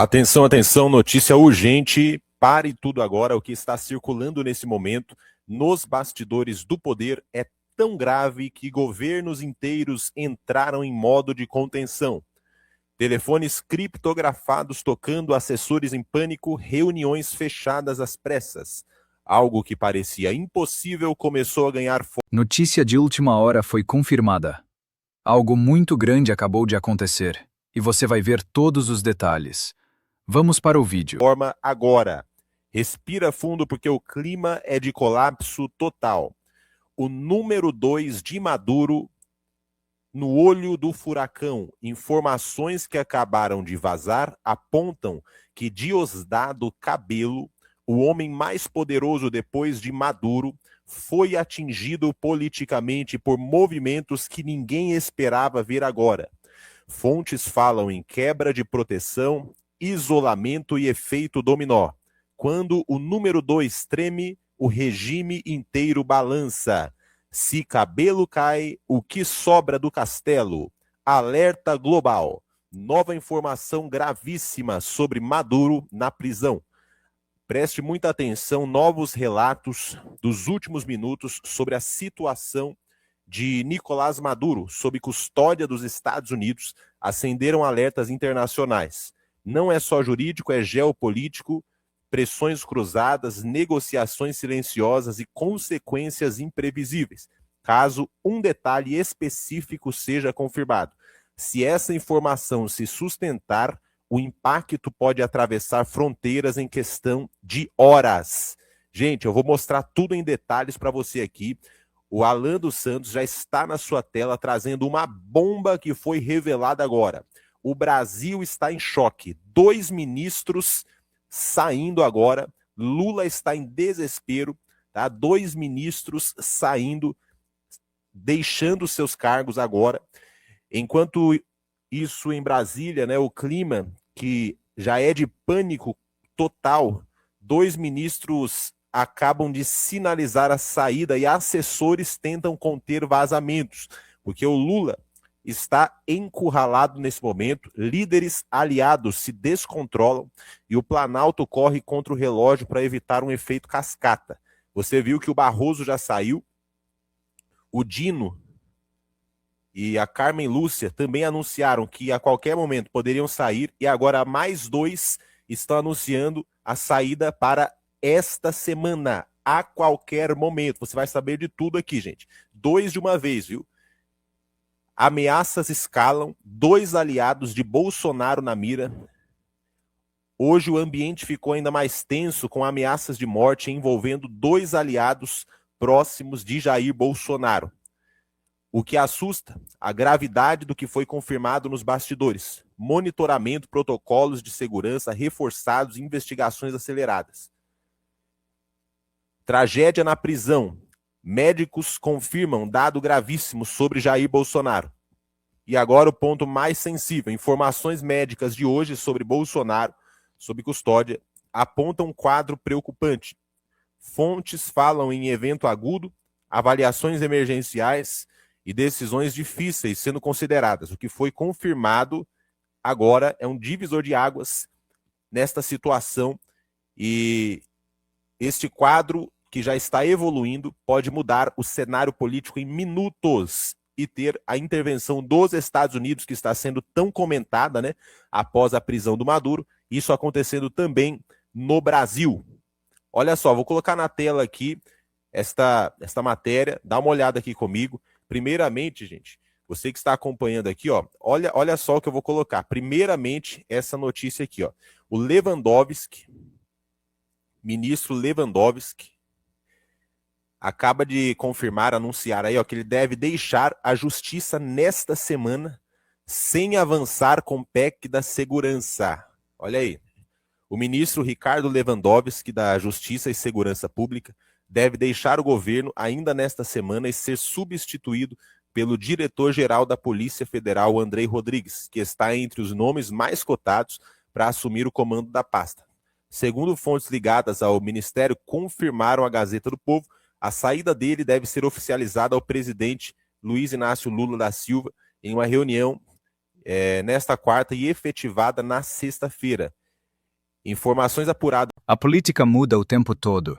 Atenção, atenção, notícia urgente. Pare tudo agora. O que está circulando nesse momento nos bastidores do poder é tão grave que governos inteiros entraram em modo de contenção. Telefones criptografados tocando, assessores em pânico, reuniões fechadas às pressas. Algo que parecia impossível começou a ganhar forma. Notícia de última hora foi confirmada. Algo muito grande acabou de acontecer, e você vai ver todos os detalhes. Vamos para o vídeo. Agora. Respira fundo porque o clima é de colapso total. O número 2 de Maduro no olho do furacão. Informações que acabaram de vazar apontam que Diosdado Cabello, o homem mais poderoso depois de Maduro, foi atingido politicamente por movimentos que ninguém esperava ver agora. Fontes falam em quebra de proteção, isolamento e efeito dominó. Quando o número 2 treme, o regime inteiro balança. Se Cabello cai, o que sobra do castelo? Alerta global. Nova informação gravíssima sobre Maduro na prisão. Preste muita atenção, novos relatos dos últimos minutos sobre a situação de Nicolás Maduro, sob custódia dos Estados Unidos, acenderam alertas internacionais. Não é só jurídico, é geopolítico, pressões cruzadas, negociações silenciosas e consequências imprevisíveis, caso um detalhe específico seja confirmado. Se essa informação se sustentar, o impacto pode atravessar fronteiras em questão de horas. Gente, eu vou mostrar tudo em detalhes para você aqui. O Alan dos Santos já está na sua tela trazendo uma bomba que foi revelada agora. O Brasil está em choque. 2 ministros saindo agora. Lula está em desespero. Tá? 2 ministros saindo, deixando seus cargos agora. Enquanto isso em Brasília, né, o clima que já é de pânico total, 2 ministros acabam de sinalizar a saída e assessores tentam conter vazamentos, porque o Lula está encurralado nesse momento, líderes aliados se descontrolam e o Planalto corre contra o relógio para evitar um efeito cascata. Você viu que o Barroso já saiu, o Dino e a Carmen Lúcia também anunciaram que a qualquer momento poderiam sair e agora mais 2 estão anunciando a saída para esta semana, a qualquer momento. Você vai saber de tudo aqui, gente. 2 de uma vez, viu? Ameaças escalam, 2 aliados de Bolsonaro na mira. Hoje o ambiente ficou ainda mais tenso com ameaças de morte envolvendo 2 aliados próximos de Jair Bolsonaro. O que assusta, a gravidade do que foi confirmado nos bastidores. Monitoramento, protocolos de segurança reforçados e investigações aceleradas. Tragédia na prisão. Médicos confirmam dado gravíssimo sobre Jair Bolsonaro. E agora o ponto mais sensível. Informações médicas de hoje sobre Bolsonaro, sob custódia, apontam um quadro preocupante. Fontes falam em evento agudo, avaliações emergenciais e decisões difíceis sendo consideradas. O que foi confirmado agora é um divisor de águas nesta situação e este quadro que já está evoluindo pode mudar o cenário político em minutos e ter a intervenção dos Estados Unidos, que está sendo tão comentada, né, após a prisão do Maduro, isso acontecendo também no Brasil. Olha só, vou colocar na tela aqui esta matéria, dá uma olhada aqui comigo. Primeiramente, gente, você que está acompanhando aqui, ó, olha só o que eu vou colocar. Primeiramente, essa notícia aqui, ó. O Lewandowski, ministro Lewandowski, acaba de confirmar, anunciar aí, ó, que ele deve deixar a justiça nesta semana sem avançar com o PEC da segurança. Olha aí. O ministro Ricardo Lewandowski, da Justiça e Segurança Pública, deve deixar o governo ainda nesta semana e ser substituído pelo diretor-geral da Polícia Federal, Andrei Rodrigues, que está entre os nomes mais cotados para assumir o comando da pasta. Segundo fontes ligadas ao Ministério, confirmaram à Gazeta do Povo, a saída dele deve ser oficializada ao presidente Luiz Inácio Lula da Silva em uma reunião nesta quarta e efetivada na sexta-feira. Informações apuradas. A política muda o tempo todo,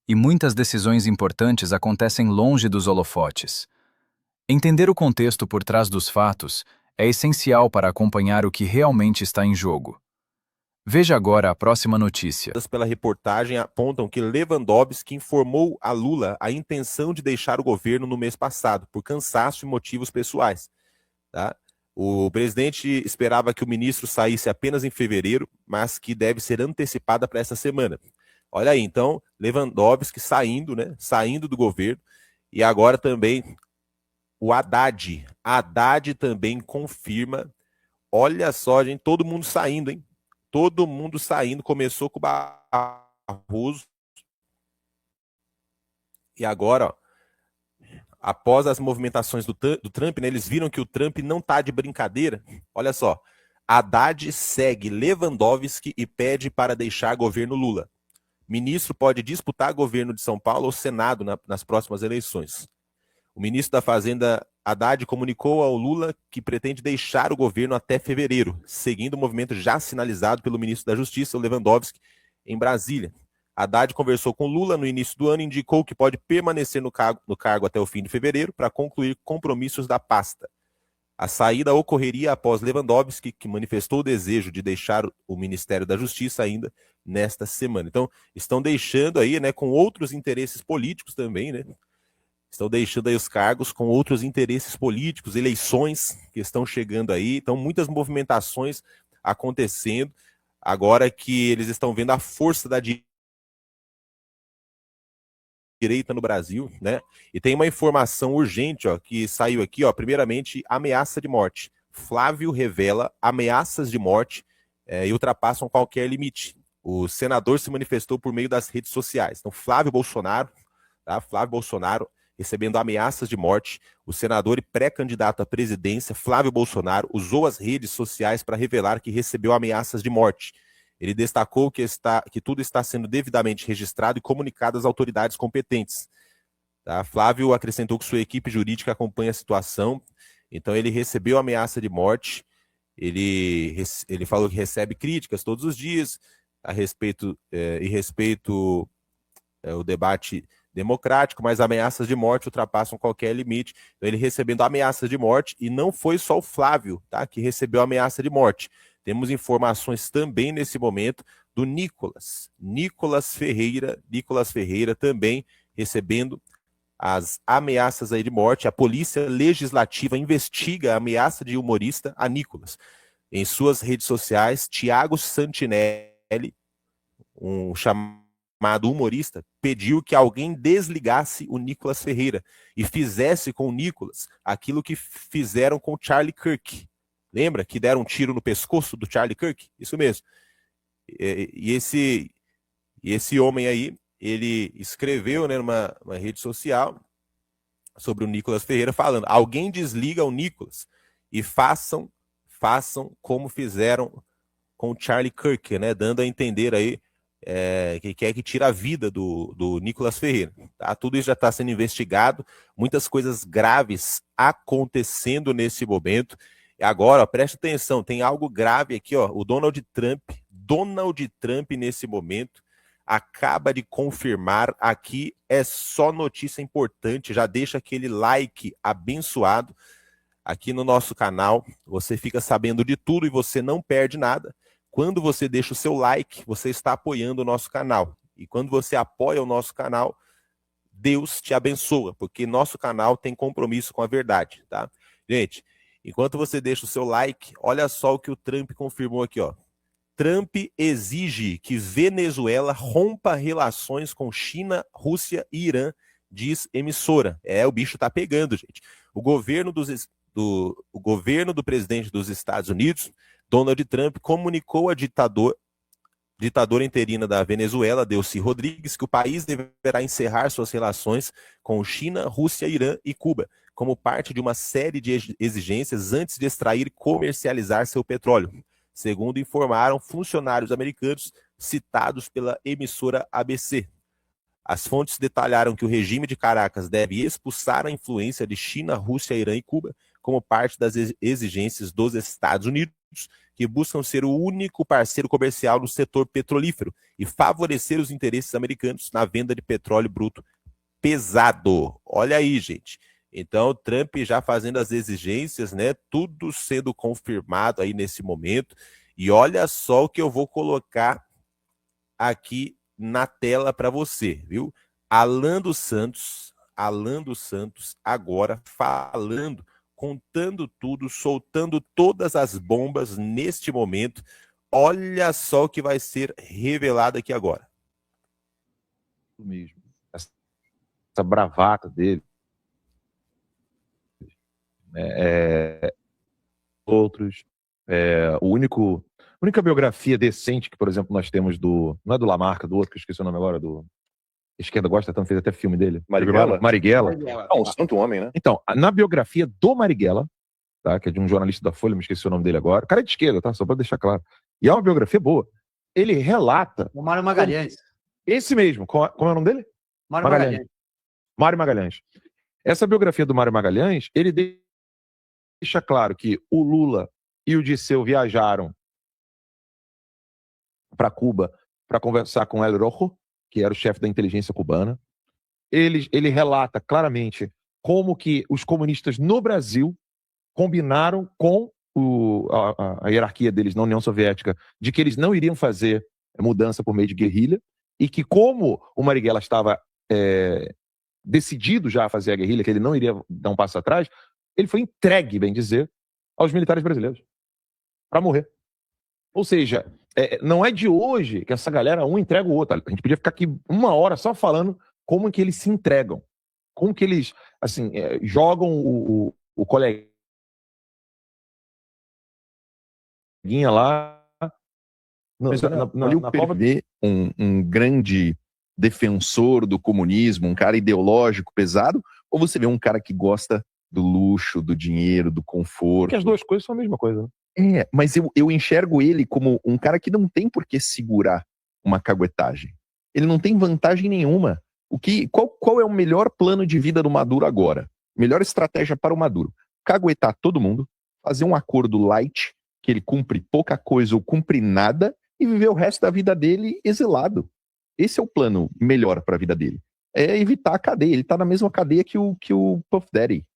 e muitas decisões importantes acontecem longe dos holofotes. Entender o contexto por trás dos fatos é essencial para acompanhar o que realmente está em jogo. Veja agora a próxima notícia. Pela reportagem apontam que Lewandowski informou a Lula a intenção de deixar o governo no mês passado, por cansaço e motivos pessoais. Tá? O presidente esperava que o ministro saísse apenas em fevereiro, mas que deve ser antecipada para essa semana. Olha aí, então, Lewandowski saindo, né? Saindo do governo, e agora também o Haddad. Haddad também confirma. Olha só, gente, todo mundo saindo, hein? Todo mundo saindo. Começou com o Barroso. E agora, ó, após as movimentações do Trump, né, eles viram que o Trump não tá de brincadeira. Olha só. Haddad segue Lewandowski e pede para deixar governo Lula. Ministro pode disputar governo de São Paulo ou Senado nas próximas eleições. O ministro da Fazenda, Haddad, comunicou ao Lula que pretende deixar o governo até fevereiro, seguindo o movimento já sinalizado pelo ministro da Justiça, o Lewandowski, em Brasília. Haddad conversou com Lula no início do ano e indicou que pode permanecer no cargo até o fim de fevereiro para concluir compromissos da pasta. A saída ocorreria após Lewandowski, que manifestou o desejo de deixar o Ministério da Justiça ainda nesta semana. Então, estão deixando aí, né, com outros interesses políticos também, né? Estão deixando aí os cargos com outros interesses políticos, eleições que estão chegando aí. Então, muitas movimentações acontecendo agora que eles estão vendo a força da direita no Brasil, né? E tem uma informação urgente, ó, que saiu aqui, ó. Primeiramente, ameaça de morte. Flávio revela ameaças de morte e ultrapassam qualquer limite. O senador se manifestou por meio das redes sociais. Então, Flávio Bolsonaro, tá? Flávio Bolsonaro recebendo ameaças de morte. O senador e pré-candidato à presidência, Flávio Bolsonaro, usou as redes sociais para revelar que recebeu ameaças de morte. Ele destacou que tudo está sendo devidamente registrado e comunicado às autoridades competentes. Tá? Flávio acrescentou que sua equipe jurídica acompanha a situação, então ele recebeu ameaça de morte, ele falou que recebe críticas todos os dias a respeito o debate democrático, mas ameaças de morte ultrapassam qualquer limite. Então, ele recebendo ameaças de morte, e não foi só o Flávio, tá, que recebeu ameaça de morte. Temos informações também nesse momento do Nicolas Ferreira também recebendo as ameaças aí de morte. A Polícia Legislativa investiga a ameaça de humorista a Nicolas. Em suas redes sociais, Tiago Santinelli, um chamado humorista, pediu que alguém desligasse o Nicolas Ferreira e fizesse com o Nicolas aquilo que fizeram com o Charlie Kirk. Lembra que deram um tiro no pescoço do Charlie Kirk? Isso mesmo. E esse homem aí, ele escreveu, né, numa rede social sobre o Nicolas Ferreira, falando: alguém desliga o Nicolas e façam como fizeram com o Charlie Kirk, né, dando a entender aí que quer que tire a vida do Nicolas Ferreira. Tá? Tudo isso já está sendo investigado, muitas coisas graves acontecendo nesse momento. Agora, ó, preste atenção, tem algo grave aqui, ó. O Donald Trump nesse momento acaba de confirmar, aqui é só notícia importante, já deixa aquele like abençoado aqui no nosso canal, você fica sabendo de tudo e você não perde nada. Quando você deixa o seu like, você está apoiando o nosso canal. E quando você apoia o nosso canal, Deus te abençoa, porque nosso canal tem compromisso com a verdade, tá? Gente, enquanto você deixa o seu like, olha só o que o Trump confirmou aqui, ó. Trump exige que Venezuela rompa relações com China, Rússia e Irã, diz emissora. O bicho tá pegando, gente. O governo do presidente dos Estados Unidos, Donald Trump, comunicou a ditadora interina da Venezuela, Delcy Rodrigues, que o país deverá encerrar suas relações com China, Rússia, Irã e Cuba, como parte de uma série de exigências antes de extrair e comercializar seu petróleo, segundo informaram funcionários americanos citados pela emissora ABC. As fontes detalharam que o regime de Caracas deve expulsar a influência de China, Rússia, Irã e Cuba como parte das exigências dos Estados Unidos, que buscam ser o único parceiro comercial no setor petrolífero e favorecer os interesses americanos na venda de petróleo bruto pesado. Olha aí, gente. Então, Trump já fazendo as exigências, né? Tudo sendo confirmado aí nesse momento. E olha só o que eu vou colocar aqui na tela para você, viu? Alan dos Santos agora falando, contando tudo, soltando todas as bombas neste momento. Olha só o que vai ser revelado aqui agora. Mesmo. Essa bravata dele. Outros. A única biografia decente que, por exemplo, nós temos não é do Lamarca, do outro, que eu esqueci o nome agora, do Esquerda Gosta Tanto, fez até filme dele. Marighella. Um santo homem, né? Então, na biografia do Marighella, tá, que é de um jornalista da Folha, me esqueci o nome dele agora, o cara é de esquerda, tá? Só pra deixar claro. E é uma biografia boa. Ele relata... O Mário Magalhães. Esse mesmo. Como é o nome dele? Mário Magalhães. Mário Magalhães. Essa biografia do Mário Magalhães, ele deixa claro que o Lula e o Disseu viajaram para Cuba para conversar com El Rojo, que era o chefe da inteligência cubana. Ele relata claramente como que os comunistas no Brasil combinaram com a hierarquia deles na União Soviética de que eles não iriam fazer mudança por meio de guerrilha e que como o Marighella estava decidido já a fazer a guerrilha, que ele não iria dar um passo atrás, ele foi entregue, bem dizer, aos militares brasileiros para morrer. Ou seja, não é de hoje que essa galera um entrega o outro. A gente podia ficar aqui 1 hora só falando como que eles se entregam, como que eles assim, jogam o coleguinha lá na prova de um grande defensor do comunismo, um cara ideológico pesado, ou você vê um cara que gosta do luxo, do dinheiro, do conforto? Porque as duas coisas são a mesma coisa, né? Mas eu enxergo ele como um cara que não tem por que segurar uma caguetagem. Ele não tem vantagem nenhuma. Qual é o melhor plano de vida do Maduro agora? Melhor estratégia para o Maduro? Caguetar todo mundo, fazer um acordo light, que ele cumpre pouca coisa ou cumpre nada, e viver o resto da vida dele exilado. Esse é o plano melhor para a vida dele. É evitar a cadeia. Ele tá na mesma cadeia que o Puff Daddy,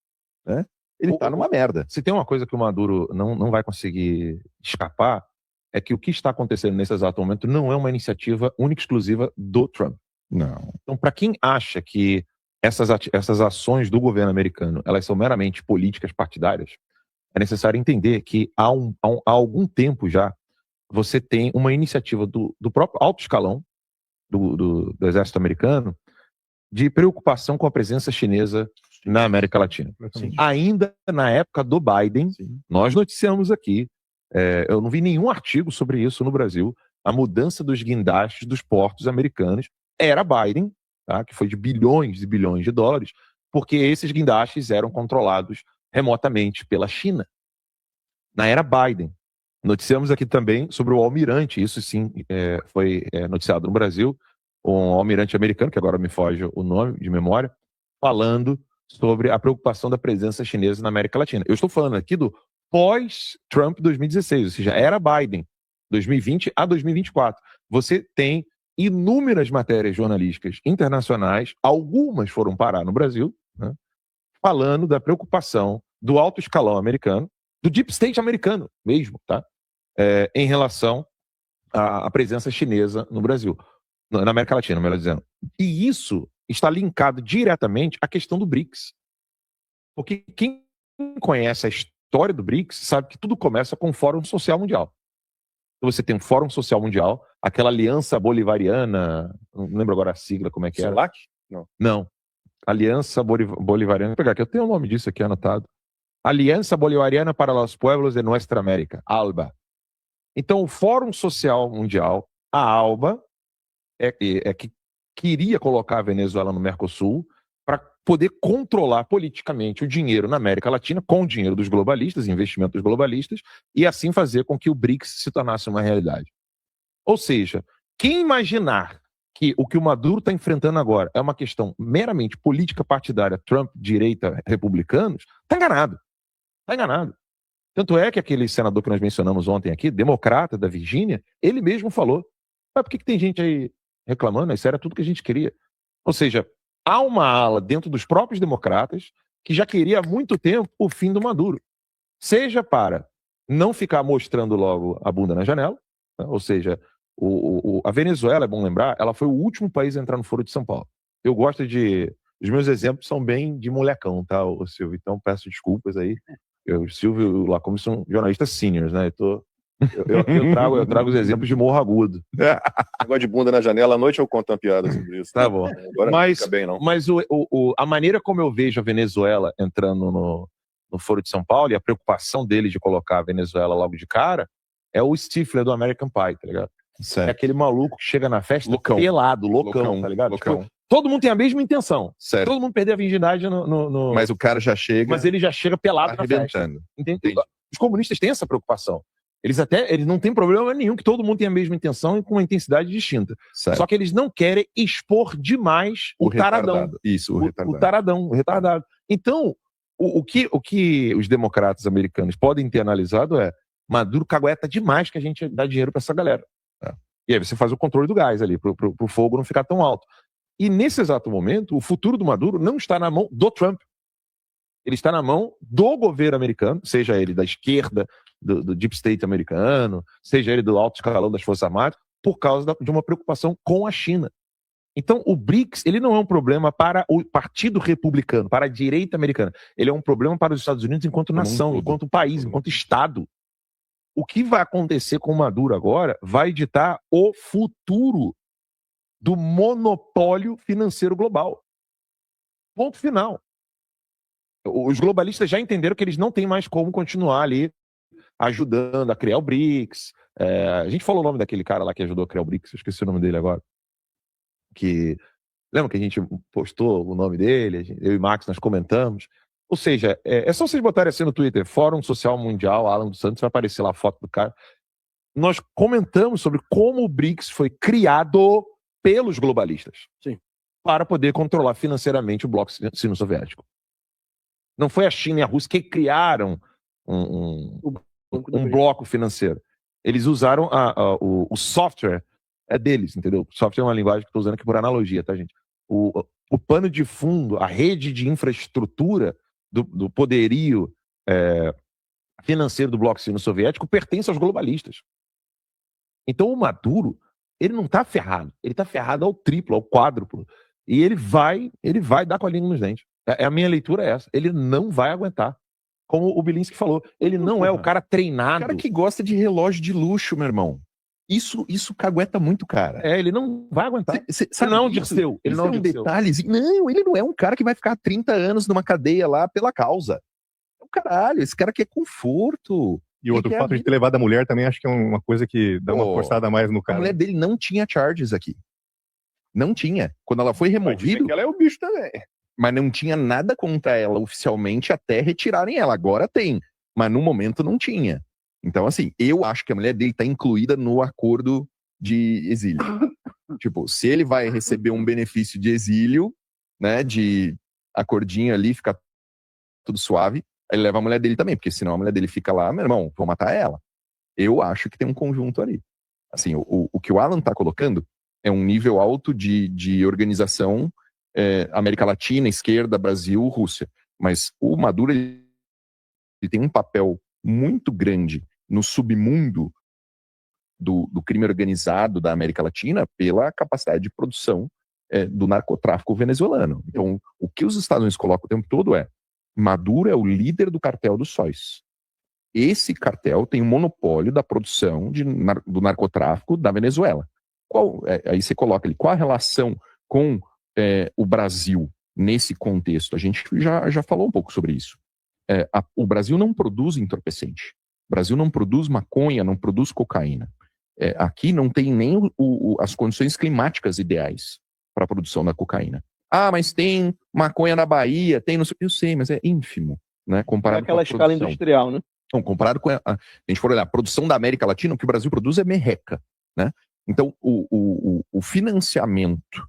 né? Ele tá numa merda. Se tem uma coisa que o Maduro não vai conseguir escapar, é que o que está acontecendo nesse exato momento não é uma iniciativa única e exclusiva do Trump. Não. Então, para quem acha que essas ações do governo americano elas são meramente políticas partidárias, é necessário entender que há algum tempo já você tem uma iniciativa do próprio alto escalão do exército americano de preocupação com a presença chinesa na América Latina. Sim. Ainda na época do Biden, sim, nós noticiamos aqui, eu não vi nenhum artigo sobre isso no Brasil, a mudança dos guindastes dos portos americanos era Biden, tá, que foi de bilhões e bilhões de dólares, porque esses guindastes eram controlados remotamente pela China. Na era Biden. Noticiamos aqui também sobre o almirante, isso sim foi noticiado no Brasil, um almirante americano, que agora me foge o nome de memória, falando sobre a preocupação da presença chinesa na América Latina. Eu estou falando aqui do pós-Trump 2016, ou seja, era Biden, 2020 a 2024. Você tem inúmeras matérias jornalísticas internacionais, algumas foram parar no Brasil, né, falando da preocupação do alto escalão americano, do deep state americano mesmo, tá? Em relação à presença chinesa no Brasil, na América Latina, melhor dizendo. E isso está linkado diretamente à questão do BRICS. Porque quem conhece a história do BRICS sabe que tudo começa com o Fórum Social Mundial. Então você tem um Fórum Social Mundial, aquela aliança bolivariana, não lembro agora a sigla, como é que era. CELAC? Não. Aliança Bolivariana. Vou pegar aqui, eu tenho o nome disso aqui anotado. Aliança Bolivariana para os Pueblos de Nuestra América, ALBA. Então o Fórum Social Mundial, a ALBA, que queria colocar a Venezuela no Mercosul para poder controlar politicamente o dinheiro na América Latina com o dinheiro dos globalistas, investimento dos globalistas, e assim fazer com que o BRICS se tornasse uma realidade. Ou seja, quem imaginar que o Maduro está enfrentando agora é uma questão meramente política partidária, Trump, direita, republicanos, está enganado. Está enganado. Tanto é que aquele senador que nós mencionamos ontem aqui, democrata da Virgínia, ele mesmo falou, mas por que tem gente aí reclamando? Isso era tudo que a gente queria. Ou seja, há uma ala dentro dos próprios democratas que já queria há muito tempo o fim do Maduro. Seja para não ficar mostrando logo a bunda na janela, né? Ou seja, a Venezuela, é bom lembrar, ela foi o último país a entrar no Foro de São Paulo. Eu gosto de... Os meus exemplos são bem de molecão, tá, Silvio? Então peço desculpas aí. O Silvio e o Lacombe são jornalistas seniors, né? Eu trago os exemplos de Morro Agudo. Negócio de bunda na janela, à noite eu conto uma piada sobre isso. Tá bom. Agora Mas, não fica bem, não. mas a maneira como eu vejo a Venezuela entrando no Foro de São Paulo e a preocupação dele de colocar a Venezuela logo de cara é o Stifler do American Pie, tá ligado? Certo. É aquele maluco que chega na festa Loucão. pelado, loucão, tá ligado? Loucão. Tipo, todo mundo tem a mesma intenção. Certo. Todo mundo perder a virgindade no... Mas o cara já chega Mas ele já chega pelado na festa. arrebentando. Entende? Os comunistas têm essa preocupação. Eles não têm problema nenhum que todo mundo tenha a mesma intenção e com uma intensidade distinta. Certo. Só que eles não querem expor demais o taradão. Retardado. Isso, o retardado. O taradão, o retardado. Então, o que os democratas americanos podem ter analisado é Maduro cagueta demais que a gente dá dinheiro para essa galera. E aí você faz o controle do gás ali, pro fogo não ficar tão alto. E nesse exato momento, o futuro do Maduro não está na mão do Trump. Ele está na mão do governo americano, seja ele da esquerda, do Deep State americano, seja ele do alto escalão das Forças Armadas, por causa de uma preocupação com a China. Então, o BRICS, ele não é um problema para o Partido Republicano, para a direita americana. Ele é um problema para os Estados Unidos enquanto nação, enquanto país, enquanto Estado. O que vai acontecer com o Maduro agora vai ditar o futuro do monopólio financeiro global. Ponto final. Os globalistas já entenderam que eles não têm mais como continuar ali ajudando a criar o BRICS. A gente falou o nome daquele cara lá que ajudou a criar o BRICS, eu esqueci o nome dele agora. Lembra que a gente postou o nome dele? Eu e Max, nós comentamos. Ou seja, é só vocês botarem assim no Twitter, Fórum Social Mundial, Alan dos Santos, vai aparecer lá a foto do cara. Nós comentamos sobre como o BRICS foi criado pelos globalistas. Sim. Para poder controlar financeiramente o bloco sino-soviético. Não foi a China e a Rússia que criaram um bloco financeiro. Eles usaram o software, é deles, entendeu? O software é uma linguagem que estou usando aqui por analogia, tá, gente? O pano de fundo, a rede de infraestrutura do poderio financeiro do bloco sino-soviético pertence aos globalistas. Então o Maduro, ele não está ferrado. Ele está ferrado ao triplo, ao quádruplo. E ele vai dar com a língua nos dentes. A minha leitura é essa. Ele não vai aguentar. Como o Bilinski falou, ele não é o cara treinado. O cara que gosta de relógio de luxo, meu irmão. Isso cagueta muito, cara. Ele não vai aguentar. Sabe, não é um Dirceu. Ele não é um detalhezinho. Não, ele não é um cara que vai ficar 30 anos numa cadeia lá pela causa. É um caralho, esse cara quer conforto. E outro fato de ter levado a mulher também, acho que é uma coisa que dá uma forçada a mais no cara. A mulher dele não tinha charges aqui. Não tinha. Quando ela foi removida... Ela é o bicho também. Mas não tinha nada contra ela oficialmente até retirarem ela. Agora tem. Mas no momento não tinha. Então, assim, eu acho que a mulher dele tá incluída no acordo de exílio. Tipo, se ele vai receber um benefício de exílio, né, de acordinho ali, fica tudo suave, aí ele leva a mulher dele também, porque senão a mulher dele fica lá, meu irmão, vou matar ela. Eu acho que tem um conjunto ali. Assim, o que o Alan tá colocando é um nível alto de organização, América Latina, esquerda, Brasil, Rússia. Mas o Maduro, ele tem um papel muito grande no submundo do crime organizado da América Latina pela capacidade de produção do narcotráfico venezuelano. Então, o que os Estados Unidos colocam o tempo todo Maduro é o líder do cartel dos sóis. Esse cartel tem o monopólio da produção do narcotráfico da Venezuela. Aí você coloca ali, qual a relação com o Brasil nesse contexto? A gente já falou um pouco sobre isso. O Brasil não produz entorpecente. O Brasil não produz maconha, não produz cocaína. Aqui não tem nem as condições climáticas ideais para a produção da cocaína. Ah, mas tem maconha na Bahia, tem... Eu sei, mas é ínfimo, né? Comparado aquela com a escala industrial, né? Não, comparado com a gente for olhar a produção da América Latina, o que o Brasil produz é merreca, né? Então, o financiamento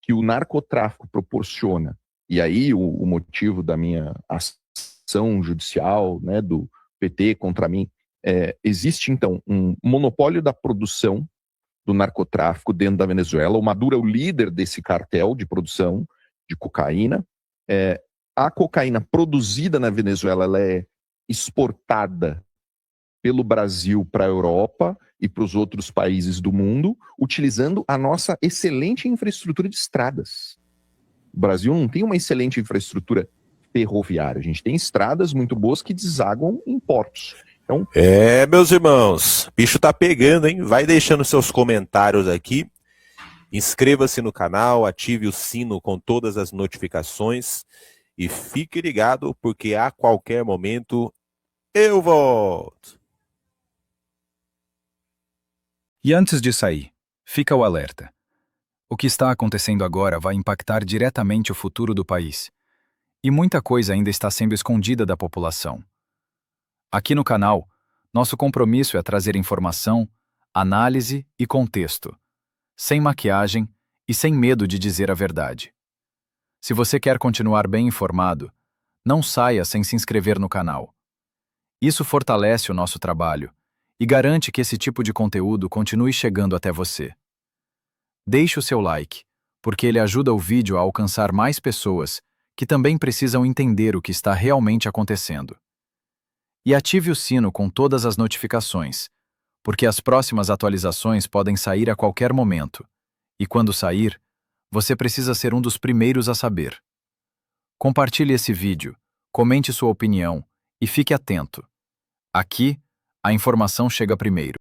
que o narcotráfico proporciona, e aí o motivo da minha ação judicial, né, do PT, contra mim. Existe, então, um monopólio da produção do narcotráfico dentro da Venezuela. O Maduro é o líder desse cartel de produção de cocaína. A cocaína produzida na Venezuela ela é exportada pelo Brasil para a Europa e para os outros países do mundo, utilizando a nossa excelente infraestrutura de estradas. O Brasil não tem uma excelente infraestrutura ferroviária. A gente tem estradas muito boas que desaguam em portos. Então, meus irmãos, bicho tá pegando, hein? Vai deixando seus comentários aqui. Inscreva-se no canal, ative o sino com todas as notificações e fique ligado, porque a qualquer momento eu volto. E antes de sair, fica o alerta. O que está acontecendo agora vai impactar diretamente o futuro do país. E muita coisa ainda está sendo escondida da população. Aqui no canal, nosso compromisso é trazer informação, análise e contexto, sem maquiagem e sem medo de dizer a verdade. Se você quer continuar bem informado, não saia sem se inscrever no canal. Isso fortalece o nosso trabalho e garante que esse tipo de conteúdo continue chegando até você. Deixe o seu like, porque ele ajuda o vídeo a alcançar mais pessoas que também precisam entender o que está realmente acontecendo. E ative o sino com todas as notificações, porque as próximas atualizações podem sair a qualquer momento, e quando sair, você precisa ser um dos primeiros a saber. Compartilhe esse vídeo, comente sua opinião e fique atento. Aqui, a informação chega primeiro.